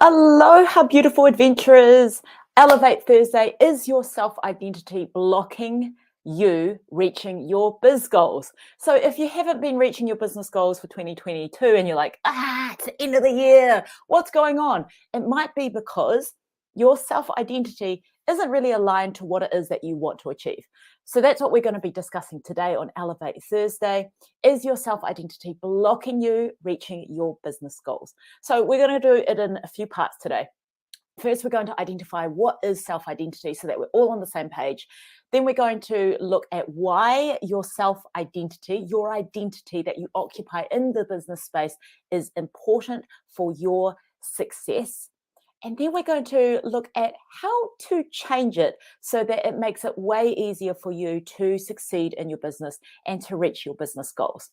Aloha, beautiful adventurers. Elevate Thursday is your self identity blocking you reaching your biz goals. So, if you haven't been reaching your business goals for 2022 and you're like, it's the end of the year, what's going on? It might be because your self identity isn't really aligned to what it is that you want to achieve. So, that's what we're going to be discussing today on Elevate Thursday. Is your self identity blocking you reaching your business goals? So we're going to do it in a few parts today. First, we're going to identify what is self-identity so that we're all on the same page. Then we're going to look at why your self-identity, your identity that you occupy in the business space is important for your success. And then we're going to look at how to change it so that it makes it way easier for you to succeed in your business and to reach your business goals.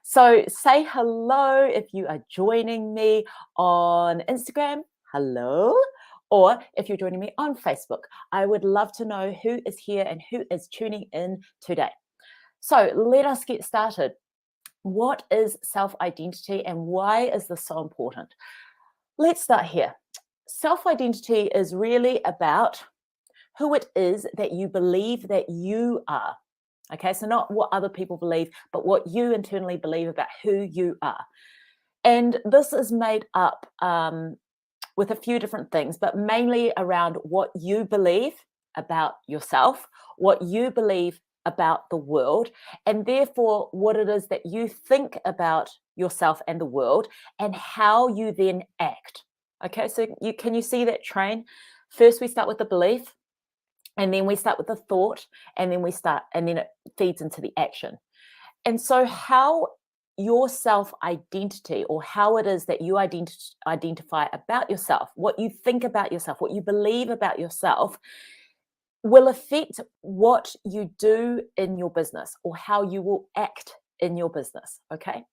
So say hello if you are joining me on Instagram. Hello. Or if you're joining me on Facebook, I would love to know who is here and who is tuning in today. So let us get started. What is self-identity and why is this so important? Let's start here. Self-identity is really about who it is that you believe that you are. Okay, so not what other people believe, but what you internally believe about who you are. And this is made up with a few different things, but mainly around what you believe about yourself, what you believe about the world, and therefore what it is that you think about yourself and the world, and how you then act. Okay, so can you see that train? First, we start with the belief, and then we start with the thought, and then it feeds into the action. And so, how your self identity, or how it is that you identify about yourself, what you think about yourself, what you believe about yourself, will affect what you do in your business or how you will act in your business. Okay.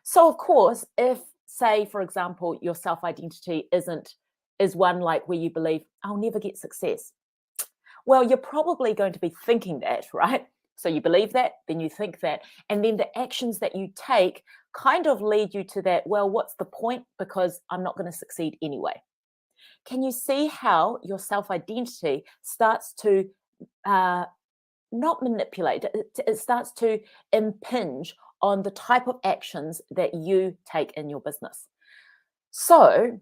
So, of course, if, say, for example, your self identity is one like where you believe, I'll never get success. Well, you're probably going to be thinking that, right? So you believe that, then you think that, and then the actions that you take kind of lead you to that, well, what's the point? Because I'm not going to succeed anyway. Can you see how your self identity starts to not manipulate, it starts to impinge on the type of actions that you take in your business? So,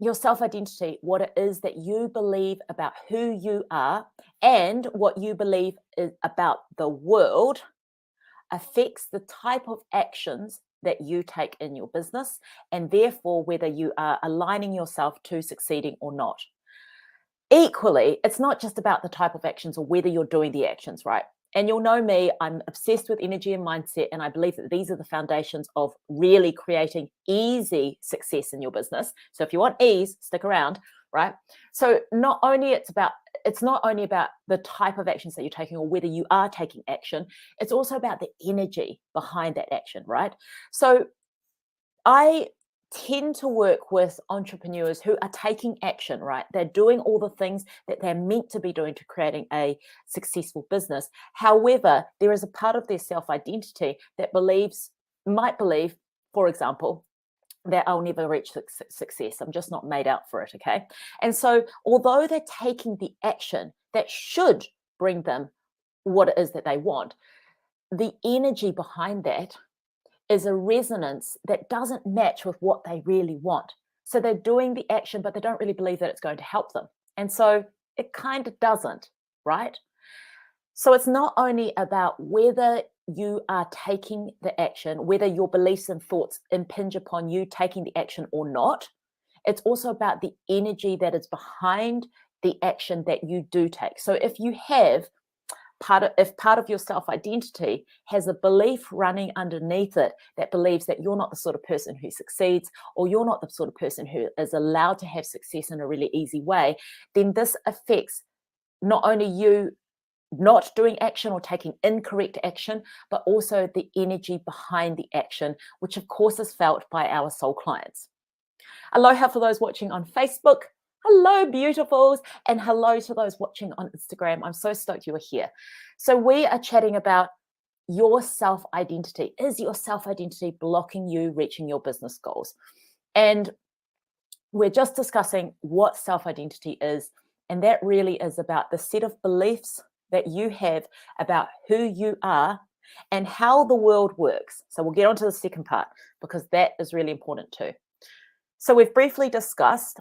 your self identity, what it is that you believe about who you are and what you believe is about the world, affects the type of actions that you take in your business, and therefore whether you are aligning yourself to succeeding or not. Equally, it's not just about the type of actions or whether you're doing the actions, right? And you'll know me, I'm obsessed with energy and mindset. And I believe that these are the foundations of really creating easy success in your business. So if you want ease, stick around, right? So it's not only about the type of actions that you're taking or whether you are taking action, it's also about the energy behind that action, right? So I tend to work with entrepreneurs who are taking action, right? They're doing all the things that they're meant to be doing to creating a successful business. However, there is a part of their self identity that might believe, for example, that I'll never reach success. I'm just not made out for it. Okay. And so, although they're taking the action that should bring them what it is that they want, the energy behind that is a resonance that doesn't match with what they really want. So they're doing the action, but they don't really believe that it's going to help them. And so it kind of doesn't, right? So it's not only about whether you are taking the action, whether your beliefs and thoughts impinge upon you taking the action or not. It's also about the energy that is behind the action that you do take. So if you have if part of your self identity has a belief running underneath it that believes that you're not the sort of person who succeeds, or you're not the sort of person who is allowed to have success in a really easy way, then this affects not only you not doing action or taking incorrect action, but also the energy behind the action, which of course is felt by our soul clients. Aloha for those watching on Facebook. Hello, beautifuls, and hello to those watching on Instagram. I'm so stoked you are here. So we are chatting about your self-identity. Is your self-identity blocking you reaching your business goals? And we're just discussing what self-identity is, and that really is about the set of beliefs that you have about who you are and how the world works. So we'll get on to the second part because that is really important too. So we've briefly discussed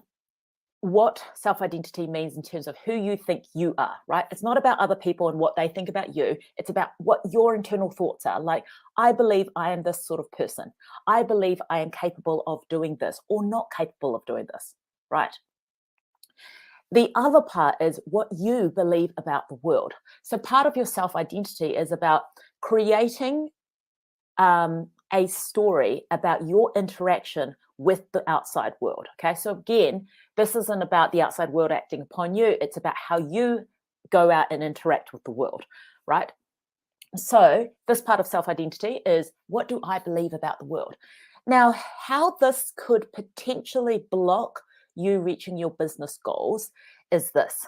what self-identity means in terms of who you think you are, right? It's not about other people and what they think about you. It's about what your internal thoughts are. Like, I believe I am this sort of person. I believe I am capable of doing this or not capable of doing this, right? The other part is what you believe about the world. So part of your self-identity is about creating a story about your interaction with the outside world. Okay, so again, this isn't about the outside world acting upon you. It's about how you go out and interact with the world, right? So this part of self-identity is, what do I believe about the world? Now, how this could potentially block you reaching your business goals is this.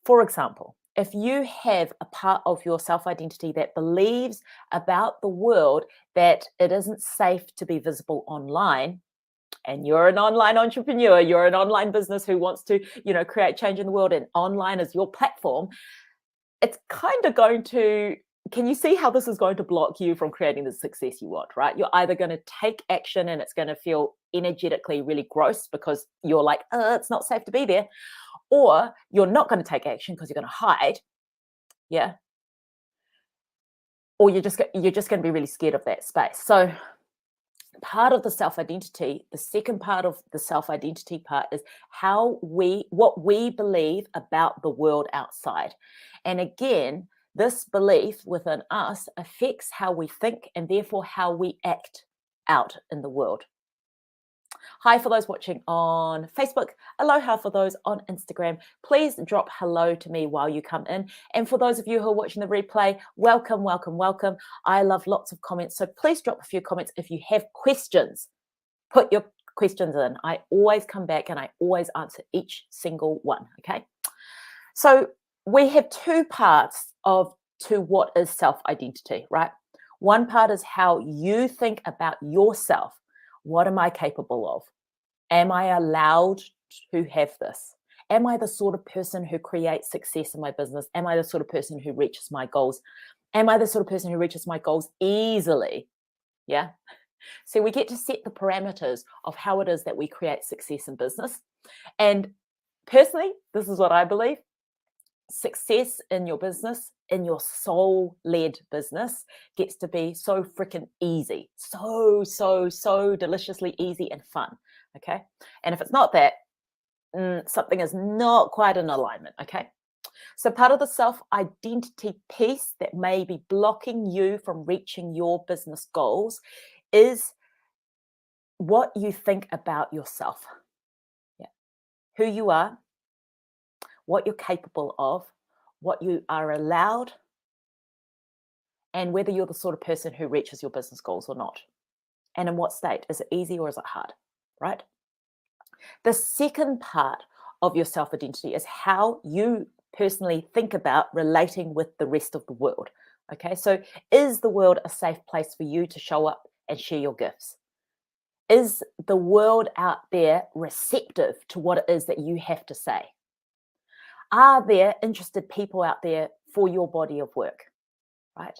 For example, if you have a part of your self-identity that believes about the world that it isn't safe to be visible online, and you're an online entrepreneur, you're an online business who wants to, create change in the world, and online is your platform, it's kind of going to, can you see how this is going to block you from creating the success you want, right? You're either going to take action and it's going to feel energetically really gross because you're like, it's not safe to be there, or you're not going to take action because you're going to hide, yeah, or you're just going to be really scared of that space. So part of the self-identity, the second part of the self-identity part is what we believe about the world outside. And again, this belief within us affects how we think and therefore how we act out in the world. Hi for those watching on Facebook. Aloha for those on Instagram. Please drop hello to me while you come in. And for those of you who are watching the replay, welcome, welcome, welcome. I love lots of comments. So please drop a few comments. If you have questions, put your questions in. I always come back and I always answer each single one, okay? So we have two parts to what is self-identity, right? One part is how you think about yourself. What am I capable of? Am I allowed to have this? Am I the sort of person who creates success in my business? Am I the sort of person who reaches my goals? Am I the sort of person who reaches my goals easily? Yeah. So we get to set the parameters of how it is that we create success in business. And personally, this is what I believe. Success in your business, in your soul-led business, gets to be so freaking easy, so deliciously easy and fun, okay? And if it's not that, something is not quite in alignment, okay? So part of the self-identity piece that may be blocking you from reaching your business goals is what you think about yourself, yeah, who you are, what you're capable of, what you are allowed, and whether you're the sort of person who reaches your business goals or not. And in what state? Is it easy or is it hard, right? The second part of your self-identity is how you personally think about relating with the rest of the world, okay? So is the world a safe place for you to show up and share your gifts? Is the world out there receptive to what it is that you have to say? Are there interested people out there for your body of work, right?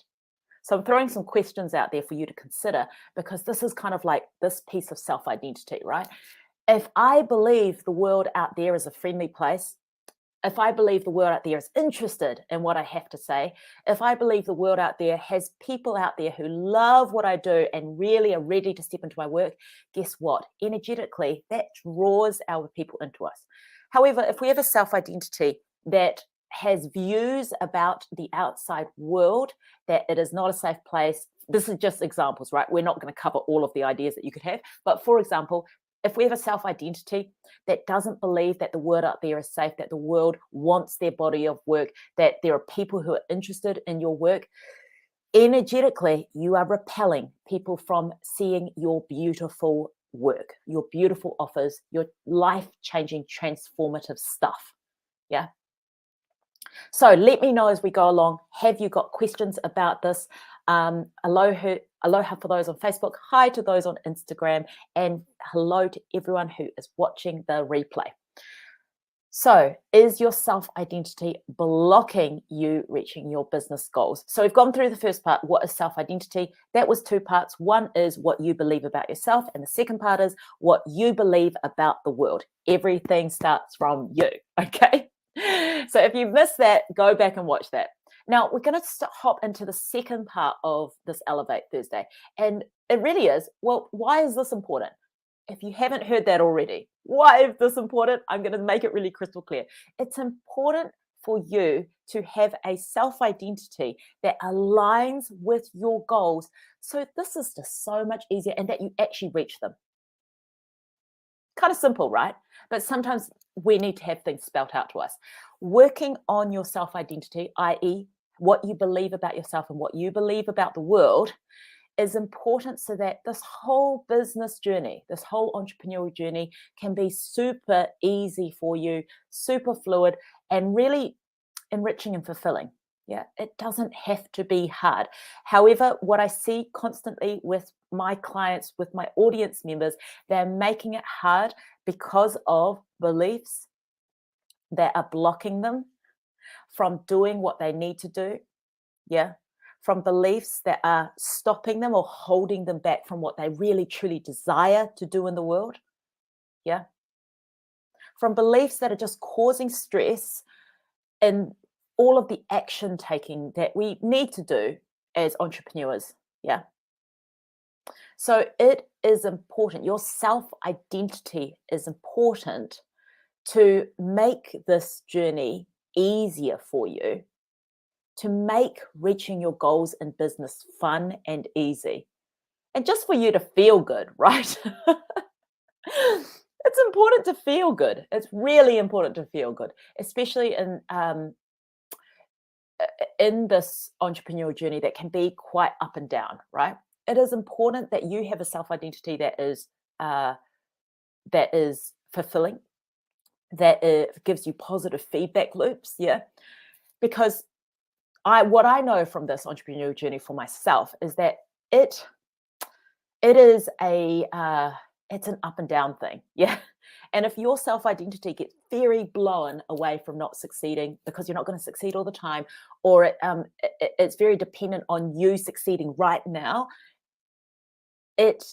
So I'm throwing some questions out there for you to consider because this is kind of like this piece of self-identity, right? If I believe the world out there is a friendly place, if I believe the world out there is interested in what I have to say, if I believe the world out there has people out there who love what I do and really are ready to step into my work, guess what? Energetically, that draws our people into us. However, if we have a self-identity that has views about the outside world, that it is not a safe place, this is just examples, right? We're not going to cover all of the ideas that you could have. But for example, if we have a self-identity that doesn't believe that the world out there is safe, that the world wants their body of work, that there are people who are interested in your work, energetically, you are repelling people from seeing your beautiful work, your beautiful offers, your life-changing, transformative stuff. Yeah. So let me know as we go along. Have you got questions about this? Aloha for those on Facebook, hi to those on Instagram, and hello to everyone who is watching the replay. So, is your self-identity blocking you reaching your business goals? So, we've gone through the first part. What is self-identity? That was two parts. One is what you believe about yourself, and the second part is what you believe about the world. Everything starts from you, okay? So, if you missed that, go back and watch that. Now, we're going to hop into the second part of this Elevate Thursday. And it really is, well, why is this important? If you haven't heard that already, why is this important? I'm going to make it really crystal clear. It's important for you to have a self-identity that aligns with your goals. So this is just so much easier and that you actually reach them. Kind of simple, right? But sometimes we need to have things spelt out to us. Working on your self-identity, i.e., what you believe about yourself and what you believe about the world, is important so that this whole business journey, this whole entrepreneurial journey can be super easy for you, super fluid, and really enriching and fulfilling. Yeah, it doesn't have to be hard. However, what I see constantly with my clients, with my audience members, they're making it hard because of beliefs that are blocking them from doing what they need to do. Yeah, from beliefs that are stopping them or holding them back from what they really truly desire to do in the world. Yeah. From beliefs that are just causing stress in all of the action taking that we need to do as entrepreneurs. Yeah. So it is important. Your self identity is important to make this journey easier for you, to make reaching your goals in business fun and easy, and just for you to feel good, right? It's important to feel good. It's really important to feel good, especially in this entrepreneurial journey that can be quite up and down, right? It is important that you have a self-identity uh, that is fulfilling, that it gives you positive feedback loops, yeah, because what I know from this entrepreneurial journey for myself is that it is it's an up and down thing, yeah. And if your self-identity gets very blown away from not succeeding because you're not going to succeed all the time, or it's very dependent on you succeeding right now, it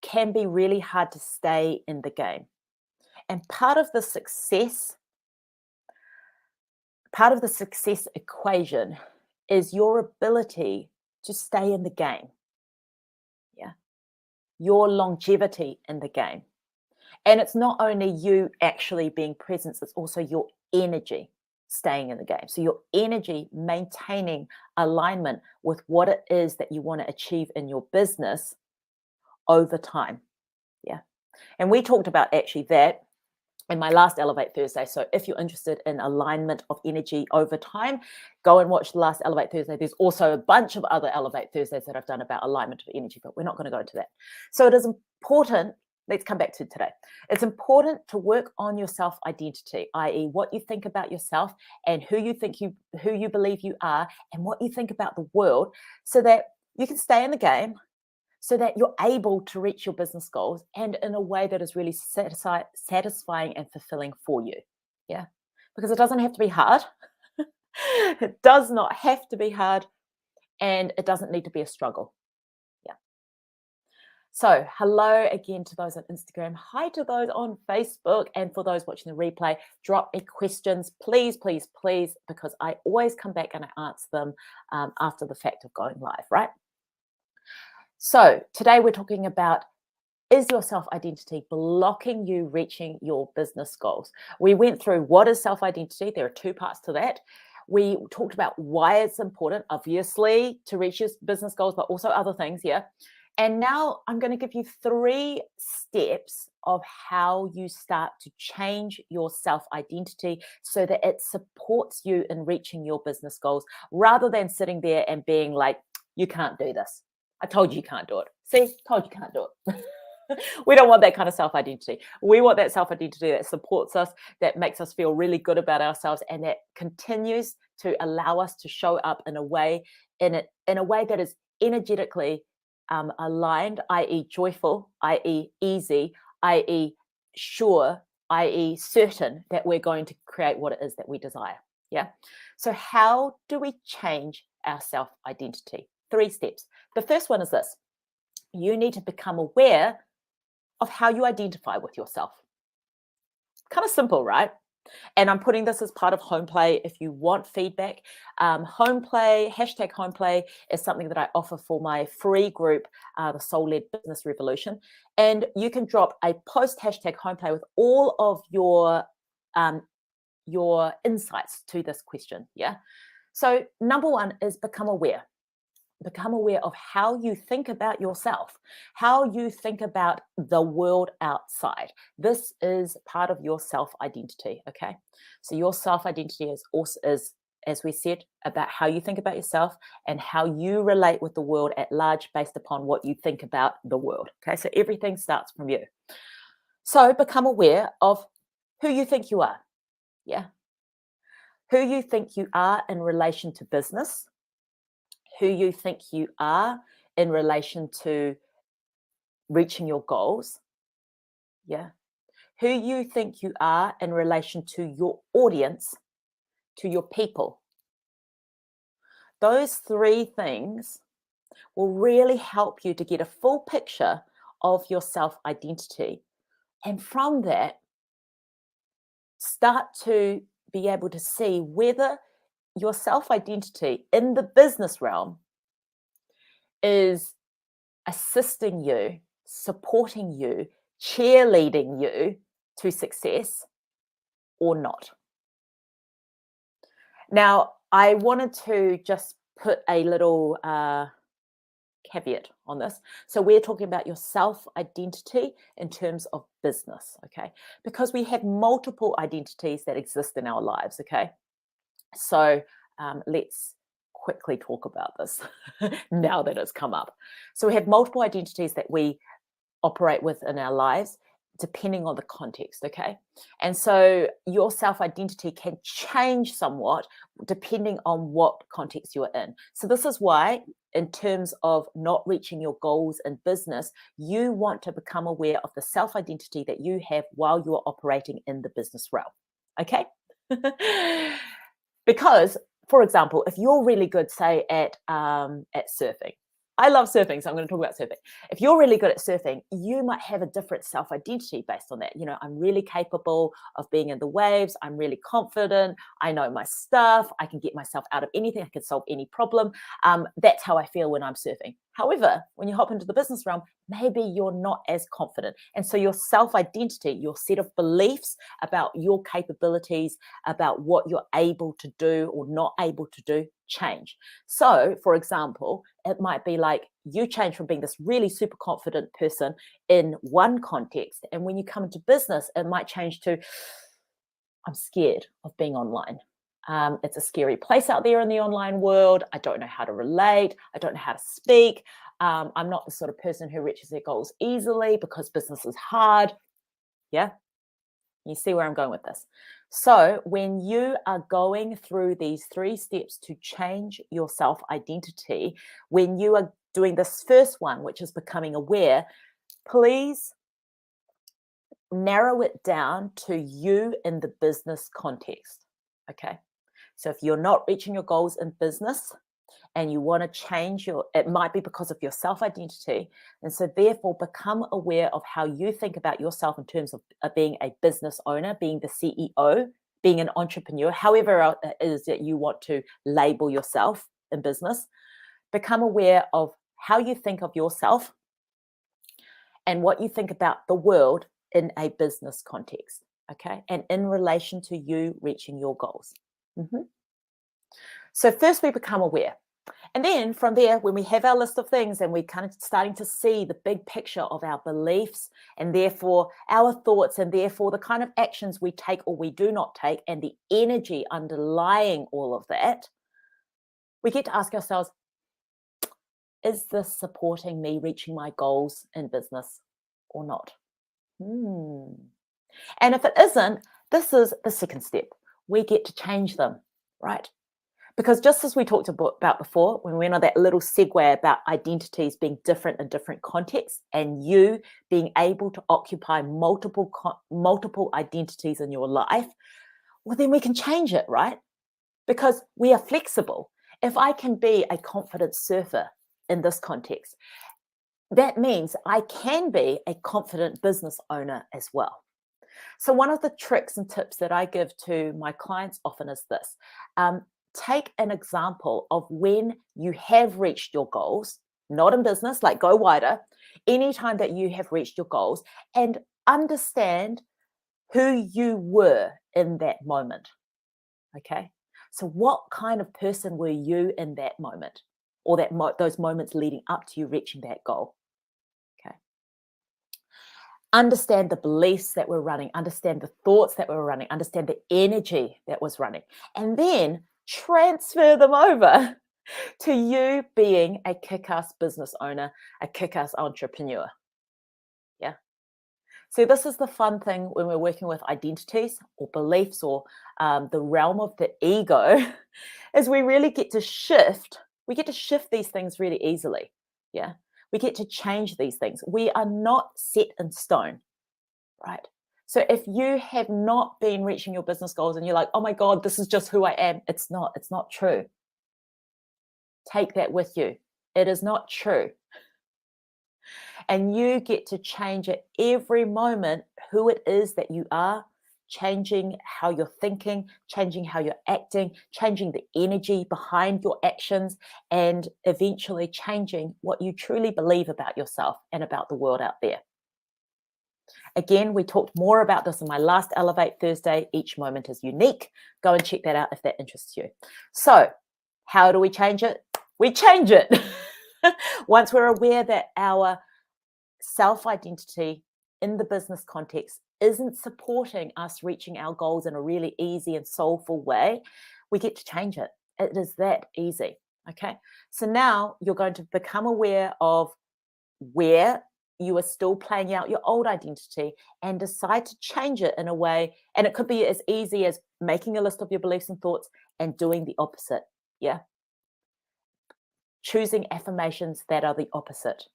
can be really hard to stay in the game. And part of the success equation is your ability to stay in the game. Yeah. Your longevity in the game. And it's not only you actually being present, it's also your energy staying in the game. So your energy maintaining alignment with what it is that you want to achieve in your business over time. Yeah. And we talked about actually that in my last Elevate Thursday. So if you're interested in alignment of energy over time, go and watch the last Elevate Thursday. There's also a bunch of other Elevate Thursdays that I've done about alignment of energy, but we're not going to go into that. So it is important. Let's come back to today. It's important to work on your self-identity, i.e., what you think about yourself and who you believe you are, and what you think about the world, so that you can stay in the game, so that you're able to reach your business goals and in a way that is really satisfying and fulfilling for you. Yeah, because it doesn't have to be hard. It does not have to be hard, and it doesn't need to be a struggle. Yeah. So hello again to those on Instagram. Hi to those on Facebook. And for those watching the replay, drop me questions, please, please, please, because I always come back and I answer them after the fact of going live, right? So today we're talking about, is your self-identity blocking you reaching your business goals? We went through what is self-identity. There are two parts to that. We talked about why it's important, obviously, to reach your business goals, but also other things, yeah. And now I'm going to give you 3 steps of how you start to change your self-identity so that it supports you in reaching your business goals, rather than sitting there and being like, you can't do this. I told you can't do it. See, told you can't do it. We don't want that kind of self-identity. We want that self-identity that supports us, that makes us feel really good about ourselves, and that continues to allow us to show up in a way that is energetically aligned, i.e., joyful, i.e., easy, i.e., sure, i.e., certain that we're going to create what it is that we desire. Yeah. So, how do we change our self identity? 3 steps. The first one is this: you need to become aware of how you identify with yourself. Kind of simple, right? And I'm putting this as part of Homeplay. If you want feedback, Homeplay, hashtag Homeplay is something that I offer for my free group, the Soul Led Business Revolution. And you can drop a post hashtag Homeplay with all of your insights to this question. Yeah. So number 1 is become aware. Become aware of how you think about yourself, how you think about the world outside. This is part of your self-identity, okay? So your self-identity is also, as we said, about how you think about yourself and how you relate with the world at large based upon what you think about the world, okay? So everything starts from you. So become aware of who you think you are, yeah? Who you think you are in relation to business, who you think you are in relation to reaching your goals. Yeah. Who you think you are in relation to your audience, to your people. Those 3 things will really help you to get a full picture of your self identity. And from that, start to be able to see whether your self identity in the business realm is assisting you, supporting you, cheerleading you to success or not. Now, I wanted to just put a little caveat on this. So we're talking about your self-identity in terms of business, okay? Because we have multiple identities that exist in our lives, okay? So let's quickly talk about this now that it's come up. So we have multiple identities that we operate with in our lives depending on the context, okay? And so your self-identity can change somewhat depending on what context you're in. So this is why, in terms of not reaching your goals in business, you want to become aware of the self-identity that you have while you're operating in the business realm, okay? Because, for example, if you're really good, say, at surfing, I love surfing, so I'm going to talk about surfing. If you're really good at surfing, you might have a different self-identity based on that. You know, I'm really capable of being in the waves. I'm really confident. I know my stuff. I can get myself out of anything. I can solve any problem. That's how I feel when I'm surfing. However, when you hop into the business realm, maybe you're not as confident. And so your self-identity, your set of beliefs about your capabilities, about what you're able to do or not able to do, change. So, for example, it might be like you change from being this really super confident person in one context. And when you come into business, it might change to, I'm scared of being online. It's a scary place out there in the online world. I don't know how to relate. I don't know how to speak. I'm not the sort of person who reaches their goals easily because business is hard. Yeah. You see where I'm going with this. So when you are going through these 3 steps to change your self-identity, when you are doing this first one, which is becoming aware, please narrow it down to you in the business context. Okay. So if you're not reaching your goals in business and you want to change it might be because of your self-identity. And so therefore become aware of how you think about yourself in terms of being a business owner, being the CEO, being an entrepreneur, however it is that you want to label yourself in business. Become aware of how you think of yourself and what you think about the world in a business context, okay? And in relation to you reaching your goals. So first we become aware. And then from there, when we have our list of things and we're kind of starting to see the big picture of our beliefs and therefore our thoughts and therefore the kind of actions we take or we do not take and the energy underlying all of that, we get to ask ourselves, is this supporting me reaching my goals in business or not? And if it isn't, this is the second step. We get to change them, right? Because just as we talked about before, when we went on that little segue about identities being different in different contexts and you being able to occupy multiple identities in your life, well, then we can change it, right? Because we are flexible. If I can be a confident surfer in this context, that means I can be a confident business owner as well. So one of the tricks and tips that I give to my clients often is this. Take an example of when you have reached your goals, not in business, like go wider, anytime that you have reached your goals, and understand who you were in that moment. Okay. So what kind of person were you in that moment, or those moments leading up to you reaching that goal? Okay. Understand the beliefs that were running, understand the thoughts that were running, understand the energy that was running, and then transfer them over to you being a kick-ass business owner, a kick-ass entrepreneur. Yeah. So this is the fun thing when we're working with identities or beliefs or the realm of the ego, is we really get to shift. We get to shift these things really easily. Yeah. We get to change these things. We are not set in stone, right? So if you have not been reaching your business goals and you're like, oh my God, this is just who I am. It's not true. Take that with you. It is not true. And you get to change at every moment who it is that you are, changing how you're thinking, changing how you're acting, changing the energy behind your actions, and eventually changing what you truly believe about yourself and about the world out there. Again, we talked more about this in my last Elevate Thursday. Each moment is unique. Go and check that out if that interests you. So, how do we change it? We change it. Once we're aware that our self-identity in the business context isn't supporting us reaching our goals in a really easy and soulful way, we get to change it. It is that easy. Okay. So now you're going to become aware of where you are still playing out your old identity and decide to change it in a way. And it could be as easy as making a list of your beliefs and thoughts and doing the opposite. Yeah. Choosing affirmations that are the opposite.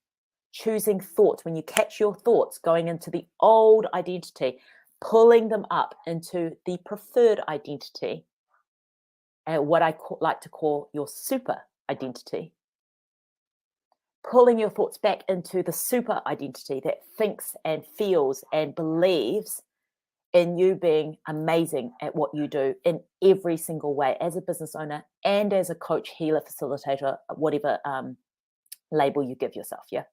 Choosing thoughts, when you catch your thoughts going into the old identity, pulling them up into the preferred identity, and what I like to call your super identity. Pulling your thoughts back into the super identity that thinks and feels and believes in you being amazing at what you do in every single way as a business owner and as a coach, healer, facilitator, whatever label you give yourself. Yeah.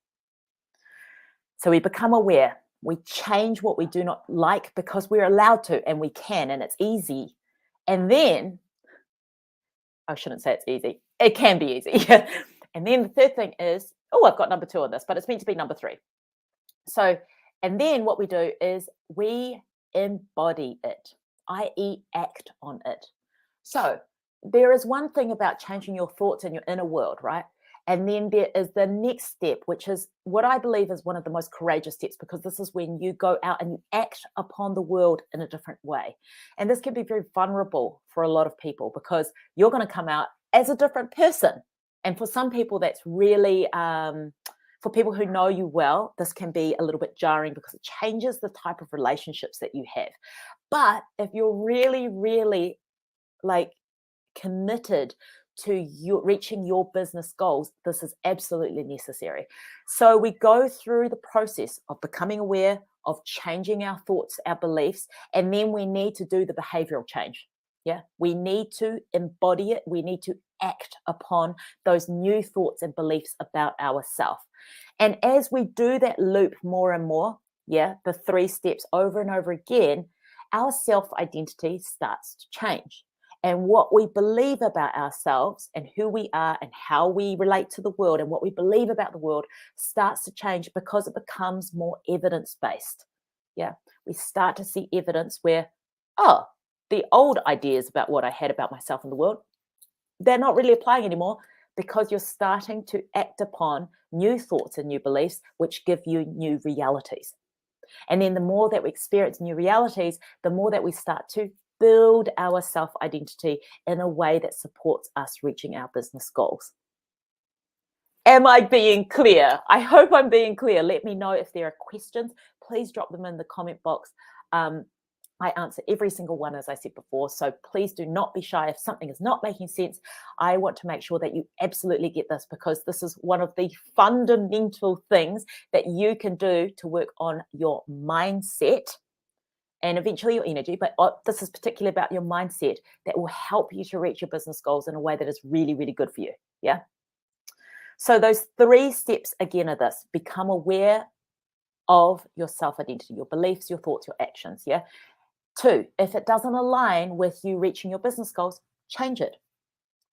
So we become aware. We change what we do not like because we're allowed to, and we can, and it's easy. And then, I shouldn't say it's easy. It can be easy. And then the third thing is, I've got number 2 on this, but it's meant to be number 3. So, and then what we do is we embody it, i.e. act on it. So there is one thing about changing your thoughts in your inner world, right? And then there is the next step, which is what I believe is one of the most courageous steps, because this is when you go out and you act upon the world in a different way. And this can be very vulnerable for a lot of people because you're going to come out as a different person. And for some people, that's really, for people who know you well, this can be a little bit jarring because it changes the type of relationships that you have. But if you're really, really like committed to reaching your business goals, this is absolutely necessary. So we go through the process of becoming aware, of changing our thoughts, our beliefs, and then we need to do the behavioral change. Yeah, we need to embody it. We need to act upon those new thoughts and beliefs about ourselves. And as we do that loop more and more, yeah, the 3 steps over and over again, our self-identity starts to change. And what we believe about ourselves and who we are and how we relate to the world and what we believe about the world starts to change because it becomes more evidence-based. Yeah, we start to see evidence where, the old ideas about what I had about myself and the world, they're not really applying anymore because you're starting to act upon new thoughts and new beliefs, which give you new realities. And then the more that we experience new realities, the more that we start to build our self-identity in a way that supports us reaching our business goals. Am I being clear? I hope I'm being clear. Let me know if there are questions. Please drop them in the comment box. I answer every single one, as I said before, so please do not be shy if something is not making sense. I want to make sure that you absolutely get this, because this is one of the fundamental things that you can do to work on your mindset and eventually your energy, but this is particularly about your mindset that will help you to reach your business goals in a way that is really, really good for you. Yeah. So those 3 steps again are this: become aware of your self-identity, your beliefs, your thoughts, your actions. Yeah. 2, if it doesn't align with you reaching your business goals, change it,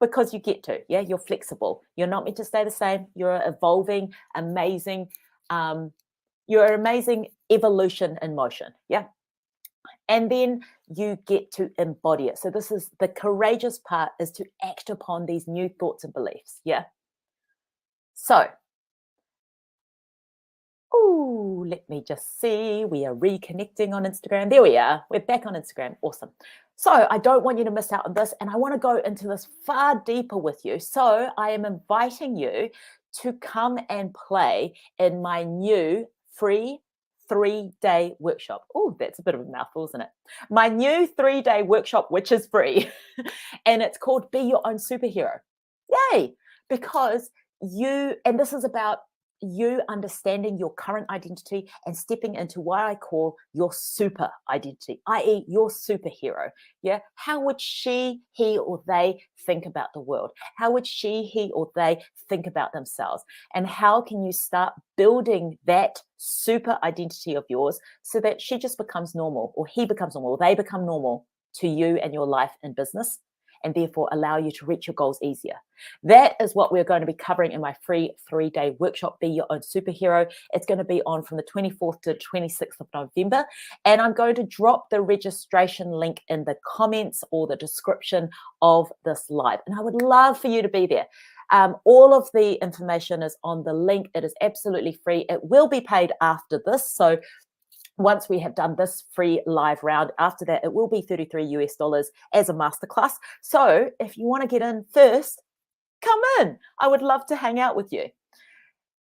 because you get to. Yeah, you're flexible. You're not meant to stay the same. You're evolving, amazing. You're an amazing evolution in motion. Yeah. And then you get to embody it. So this is the courageous part, is to act upon these new thoughts and beliefs. Yeah. So, let me just see. We are reconnecting on Instagram. There we are. We're back on Instagram. Awesome. So I don't want you to miss out on this, and I want to go into this far deeper with you. So I am inviting you to come and play in my new free 3-day workshop. Oh, that's a bit of a mouthful, isn't it? My new 3-day workshop, which is free, and it's called Be Your Own Superhero. Yay! Because and this is about you understanding your current identity and stepping into what I call your super identity, i.e., your superhero. Yeah. How would he, or they think about the world? How would he, or they think about themselves? And how can you start building that super identity of yours so that she just becomes normal, or he becomes normal, or they become normal to you and your life and business, and therefore allow you to reach your goals easier? That is what we're going to be covering in my free 3-day workshop, Be Your Own Superhero. It's going to be on from the 24th to 26th of November. And I'm going to drop the registration link in the comments or the description of this live. And I would love for you to be there. All of the information is on the link. It is absolutely free. It will be paid after this. So once we have done this free live round, after that, it will be $33 as a masterclass. So if you want to get in first, come in. I would love to hang out with you.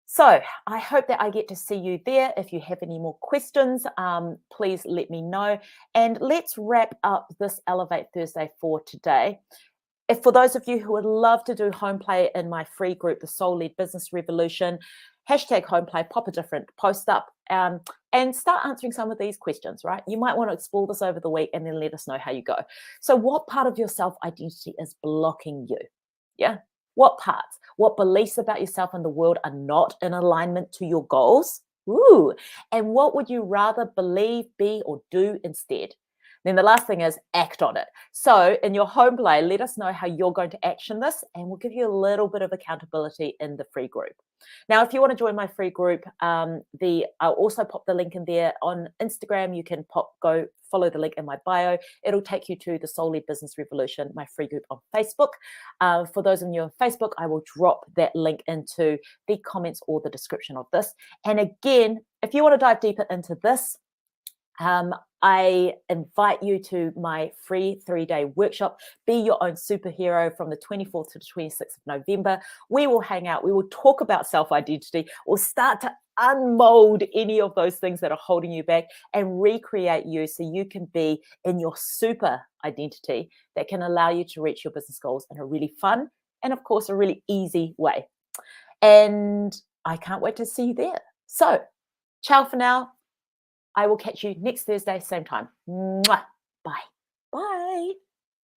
So I hope that I get to see you there. If you have any more questions, please let me know. And let's wrap up this Elevate Thursday for today. If for those of you who would love to do home play in my free group, the Soul Led Business Revolution, hashtag home play, pop a different post up, and start answering some of these questions, right? You might want to explore this over the week and then let us know how you go. So what part of your self-identity is blocking you? Yeah. What parts, what beliefs about yourself and the world are not in alignment to your goals? Ooh. And what would you rather believe, be, or do instead? Then the last thing is act on it. So in your home play, let us know how you're going to action this, and we'll give you a little bit of accountability in the free group. Now, if you want to join my free group, I'll also pop the link in there on Instagram. You can go follow the link in my bio. It'll take you to the Soul Led Business Revolution, my free group on Facebook. For those of you on Facebook, I will drop that link into the comments or the description of this. And again, if you want to dive deeper into this, I invite you to my free 3-day workshop, Be Your Own Superhero, from the 24th to the 26th of November. We will hang out. We will talk about self-identity. We'll start to unmold any of those things that are holding you back and recreate you so you can be in your super identity that can allow you to reach your business goals in a really fun and, of course, a really easy way. And I can't wait to see you there. So, ciao for now. I will catch you next Thursday, same time. Mwah. Bye. Bye.